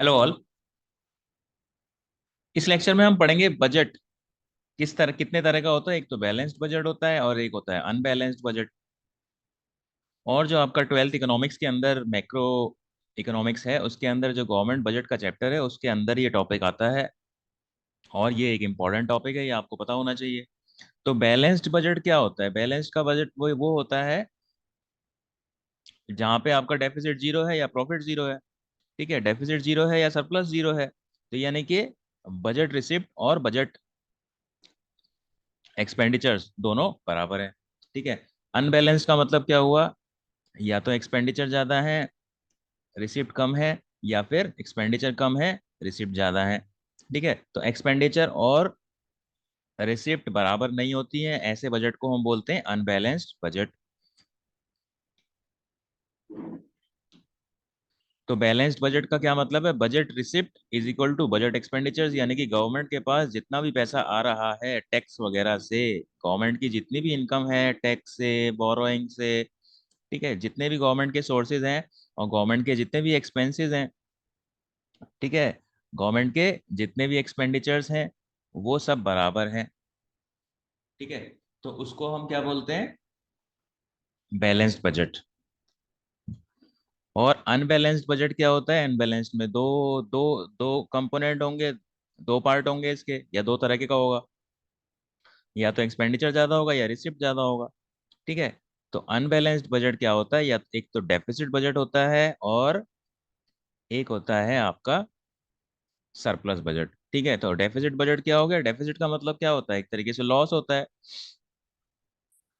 Hello all. इस lecture में हम पढ़ेंगे बजट किस तरह कितने तरह का होता है। एक तो बैलेंस्ड बजट होता है और एक होता है अनबैलेंस्ड बजट। और जो आपका ट्वेल्थ इकोनॉमिक्स के अंदर मैक्रो इकोनॉमिक्स है उसके अंदर जो गवर्नमेंट बजट का चैप्टर है उसके अंदर ये टॉपिक आता है। और ये एक इम्पॉर्टेंट टॉपिक है, ये आपको पता होना चाहिए। तो बैलेंस्ड बजट क्या होता है? बैलेंस्ड का बजट वो होता है जहाँ पे आपका डेफिसिट जीरो है या प्रॉफिट जीरो है। ठीक है, डेफिसिट जीरो है या सरप्लस जीरो है, तो यानी कि बजट रिसिप्ट और बजट एक्सपेंडिचर्स दोनों बराबर है। ठीक है। अनबैलेंस का मतलब क्या हुआ? या तो एक्सपेंडिचर ज्यादा है, रिसिप्ट कम है, या फिर एक्सपेंडिचर कम है, रिसिप्ट ज्यादा है। ठीक है, तो एक्सपेंडिचर और रिसिप्ट बराबर नहीं होती है, ऐसे बजट को हम बोलते हैं अनबैलेंस्ड बजट। तो बैलेंस्ड बजट का क्या मतलब है? Budget receipt is equal to budget expenditures, यानी कि गवर्नमेंट के पास जितना भी पैसा आ रहा है टैक्स वगैरह से, गवर्नमेंट की जितनी भी इनकम है टैक्स से, बोरोइंग से, ठीक है, जितने भी गवर्नमेंट के सोर्सेज हैं और गवर्नमेंट के जितने भी एक्सपेंसेस हैं, ठीक है, गवर्नमेंट के जितने भी एक्सपेंडिचर्स हैं वो सब बराबर हैं। ठीक है, तो उसको हम क्या बोलते हैं? Balanced budget. और अनबैलेंस्ड बजट क्या होता है? अनबैलेंस्ड में दो दो दो कंपोनेंट होंगे, दो पार्ट होंगे इसके, या दो तरह के का होगा, या तो एक्सपेंडिचर ज्यादा होगा या रिसिप्ट ज्यादा होगा। ठीक है, तो अनबैलेंस्ड बजट क्या होता है? या एक तो डेफिसिट बजट होता है और एक होता है आपका सरप्लस बजट। ठीक है, तो डेफिसिट बजट क्या हो गया? डेफिसिट का मतलब क्या होता है? एक तरीके से लॉस होता है।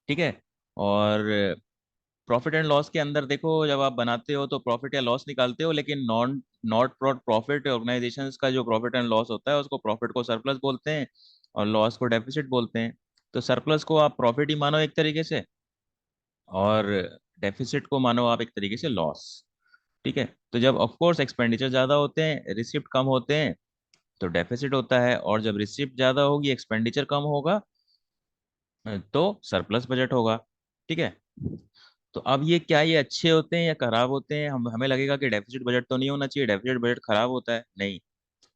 ठीक है, और प्रॉफिट एंड लॉस के अंदर देखो, जब आप बनाते हो तो प्रॉफिट या लॉस निकालते हो, लेकिन नॉन नॉट प्रॉफिट ऑर्गेनाइजेशंस का जो प्रॉफिट एंड लॉस होता है उसको प्रॉफिट को सरप्लस बोलते हैं और लॉस को डेफिसिट बोलते हैं। तो सरप्लस को आप प्रॉफिट ही मानो एक तरीके से, और डेफिसिट को मानो आप एक तरीके से लॉस। ठीक है, तो जब ऑफ कोर्स एक्सपेंडिचर ज्यादा होते हैं, रिसिप्ट कम होते हैं, तो डेफिसिट होता है, और जब रिसिप्ट ज्यादा होगी, एक्सपेंडिचर कम होगा, तो सरप्लस बजट होगा। ठीक है, तो अब ये क्या, ये अच्छे होते हैं या खराब होते हैं? हमें लगेगा कि डेफिसिट बजट तो नहीं होना चाहिए, डेफिसिट बजट खराब होता है, नहीं।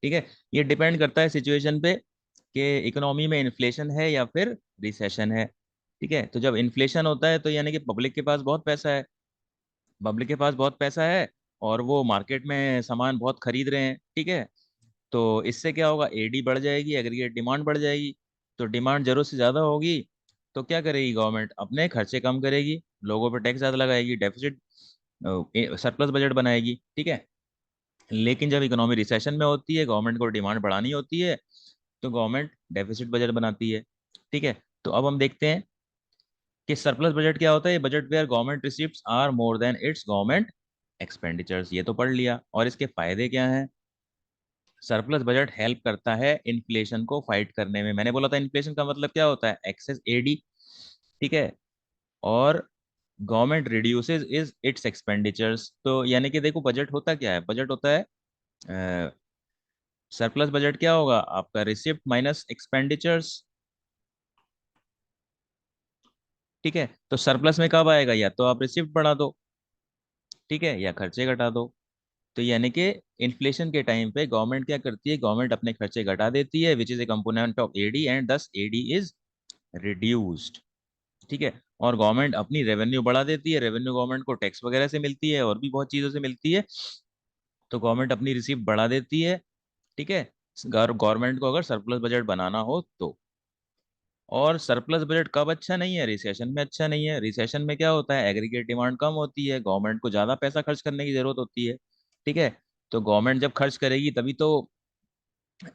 ठीक है, ये डिपेंड करता है सिचुएशन पे कि इकोनॉमी में इन्फ्लेशन है या फिर रिसेशन है। ठीक है, तो जब इन्फ्लेशन होता है तो यानी कि पब्लिक के पास बहुत पैसा है, पब्लिक के पास बहुत पैसा है और वो मार्केट में सामान बहुत खरीद रहे हैं। ठीक है, तो इससे क्या होगा? एडी बढ़ जाएगी, एग्रीगेट डिमांड बढ़ जाएगी। तो डिमांड जरूरत से ज्यादा होगी, तो क्या करेगी गवर्नमेंट? अपने खर्चे कम करेगी, लोगों पर टैक्स ज्यादा लगाएगी, डेफिसिट सरप्लस बजट बनाएगी। ठीक है, लेकिन जब इकोनॉमी रिसेशन में होती है, गवर्नमेंट को डिमांड बढ़ानी होती है, तो गवर्नमेंट डेफिसिट बजट बनाती है। ठीक है, तो अब हम देखते हैं कि सरप्लस बजट क्या होता है। Budget where government receipts are more than its government expenditures, ये तो पढ़ लिया। और इसके फायदे क्या हैं? सरप्लस बजट हेल्प करता है इन्फ्लेशन को फाइट करने में। मैंने बोला था इन्फ्लेशन का मतलब क्या होता है? Excess AD. ठीक है, और government reduces is its expenditures. तो यानी कि देखो, बजट होता क्या है? बजट होता है, सरप्लस बजट क्या होगा आपका? Receipt minus expenditures. ठीक है, तो सरप्लस में कब आएगा? या तो आप रिसिप्ट बढ़ा दो, ठीक है, या खर्चे घटा दो। तो यानी कि इन्फ्लेशन के टाइम पे गवर्नमेंट क्या करती है? गवर्नमेंट अपने खर्चे घटा देती है, which is a component of AD, and this AD is reduced. ठीक है, और गवर्नमेंट अपनी रेवेन्यू बढ़ा देती है, रेवेन्यू गवर्नमेंट को टैक्स वगैरह से मिलती है और भी बहुत चीज़ों से मिलती है, तो गवर्नमेंट अपनी रिसीव बढ़ा देती है। ठीक है, गवर्नमेंट को अगर सरप्लस बजट बनाना हो तो। और सरप्लस बजट कब अच्छा नहीं है? रिसेशन में अच्छा नहीं है। रिसेशन में क्या होता है? एग्रीगेट डिमांड कम होती है, गवर्नमेंट को ज़्यादा पैसा खर्च करने की जरूरत होती है। ठीक है, तो गवर्नमेंट जब खर्च करेगी तभी तो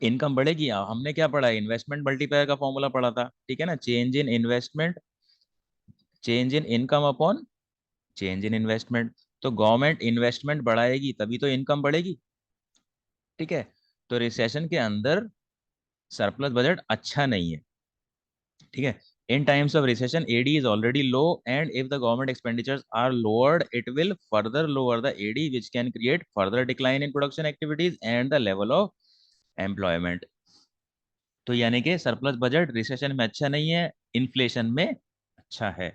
इनकम बढ़ेगी। हमने क्या पढ़ा है? इन्वेस्टमेंट मल्टीप्लायर का फॉर्मूला पढ़ा था, ठीक है ना? Change in investment, change in income upon change in investment. तो गवर्नमेंट इन्वेस्टमेंट बढ़ाएगी तभी तो इनकम बढ़ेगी। ठीक है, तो रिसेशन के अंदर सरप्लस बजट अच्छा नहीं है। ठीक है, in times of recession AD is already low, and if the government expenditures are lowered it will further lower the AD, which can create further decline in production activities and the level of employment। तो यानी कि surplus budget recession में अच्छा नहीं है, inflation में अच्छा है।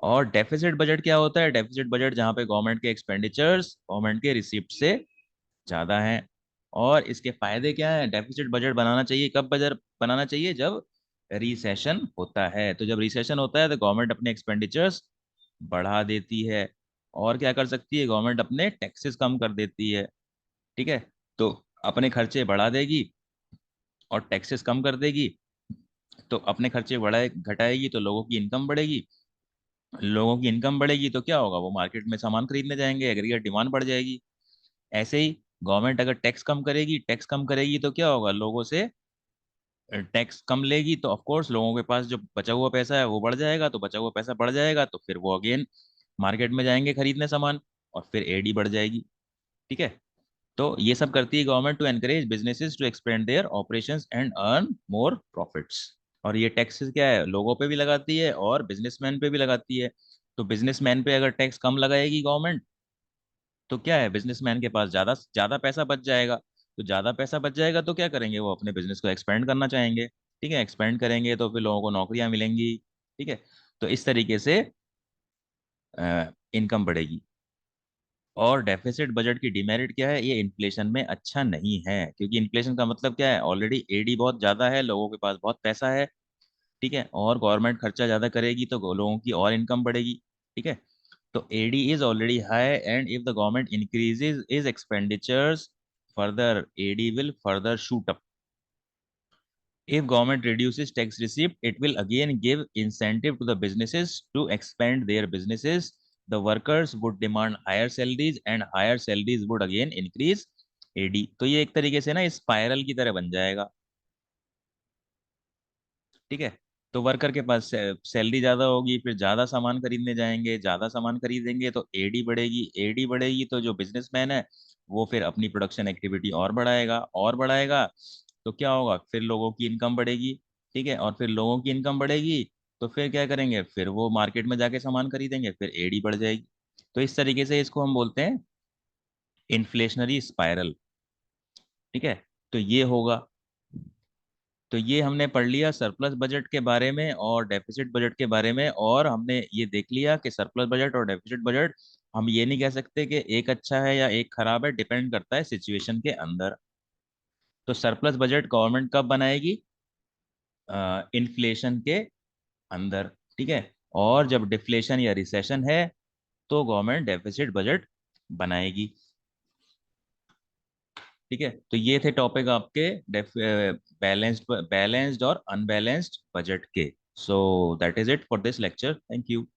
और डेफिसिट बजट क्या होता है? डेफिसिट बजट जहाँ पे गवर्नमेंट के एक्सपेंडिचर्स गवर्नमेंट के रिसिप्ट से ज्यादा हैं। और इसके फायदे क्या है? डेफिसिट बजट बनाना चाहिए कब? बजट बनाना चाहिए जब रिसेशन होता है। तो जब रिसेशन होता है तो गवर्नमेंट अपने एक्सपेंडिचर्स बढ़ा देती है। और क्या कर सकती है? गवर्नमेंट अपने टैक्सेस कम कर देती है। ठीक है। तो अपने खर्चे बढ़ा देगी और टैक्सेस कम कर देगी। तो अपने खर्चे बढ़ाए घटाएगी तो लोगों की इनकम बढ़ेगी। लोगों की इनकम बढ़ेगी तो क्या होगा? वो मार्केट में सामान खरीदने जाएंगे, एग्रीगेट डिमांड बढ़ जाएगी। ऐसे ही गवर्नमेंट अगर टैक्स कम करेगी तो क्या होगा? लोगों से टैक्स कम लेगी तो ऑफ कोर्स लोगों के पास जो बचा हुआ पैसा है वो बढ़ जाएगा। तो बचा हुआ पैसा बढ़ जाएगा तो फिर वो अगेन मार्केट में जाएंगे खरीदने सामान, और फिर एडी बढ़ जाएगी। ठीक है। तो ये सब करती है government to encourage businesses to expand their operations and earn more profits. और ये टैक्सेस क्या है? लोगों पे भी लगाती है और बिजनेसमैन पे भी लगाती है। तो बिजनेसमैन पे अगर टैक्स कम लगाएगी गवर्नमेंट तो क्या है? बिजनेसमैन के पास ज्यादा ज्यादा पैसा बच जाएगा। तो ज्यादा पैसा बच जाएगा तो क्या करेंगे? वो अपने बिजनेस को एक्सपेंड करना चाहेंगे। ठीक है। एक्सपेंड करेंगे तो फिर लोगों को नौकरियां मिलेंगी। ठीक है। तो इस तरीके से इनकम बढ़ेगी। और डेफिसिट बजट की डिमेरिट क्या है? ये इन्फ्लेशन में अच्छा नहीं है, क्योंकि इन्फ्लेशन का मतलब क्या है? ऑलरेडी एडी बहुत ज्यादा है, लोगों के पास बहुत पैसा है। ठीक है। और गवर्नमेंट खर्चा ज्यादा करेगी तो लोगों की और इनकम बढ़ेगी। ठीक है। तो AD is already high and if the government increases its expenditures further, AD will further shoot up. If government reduces tax receipt, it will again give incentive to the businesses to expand their businesses. The workers would demand higher salaries and higher salaries would again increase AD। तो ये एक तरीके से ना spiral की तरह बन जाएगा। ठीक है। तो वर्कर के पास सैलरी ज्यादा होगी, फिर ज्यादा सामान खरीदने जाएंगे, ज्यादा सामान खरीदेंगे तो एडी बढ़ेगी। एडी बढ़ेगी तो जो बिजनेसमैन है वो फिर अपनी प्रोडक्शन एक्टिविटी और बढ़ाएगा और बढ़ाएगा। तो क्या होगा? फिर लोगों की इनकम बढ़ेगी। ठीक है। और फिर लोगों की इनकम बढ़ेगी तो फिर क्या करेंगे? फिर वो मार्केट में जाके सामान खरीदेंगे, फिर एडी बढ़ जाएगी। तो इस तरीके से इसको हम बोलते हैं इन्फ्लेशनरी स्पाइरल। ठीक है। तो ये होगा। तो ये हमने पढ़ लिया सरप्लस बजट के बारे में और डेफिसिट बजट के बारे में। और हमने ये देख लिया कि सरप्लस बजट और डेफिसिट बजट, हम ये नहीं कह सकते कि एक अच्छा है या एक खराब है, डिपेंड करता है सिचुएशन के अंदर। तो सरप्लस बजट गवर्नमेंट कब बनाएगी? इन्फ्लेशन के अंदर। ठीक है। और जब डिफ्लेशन या रिसेशन है तो गवर्नमेंट डेफिसिट बजट बनाएगी। ठीक है। तो ये थे टॉपिक आपके बैलेंस्ड और अनबैलेंस्ड बजट के। So that is it for this lecture. Thank you.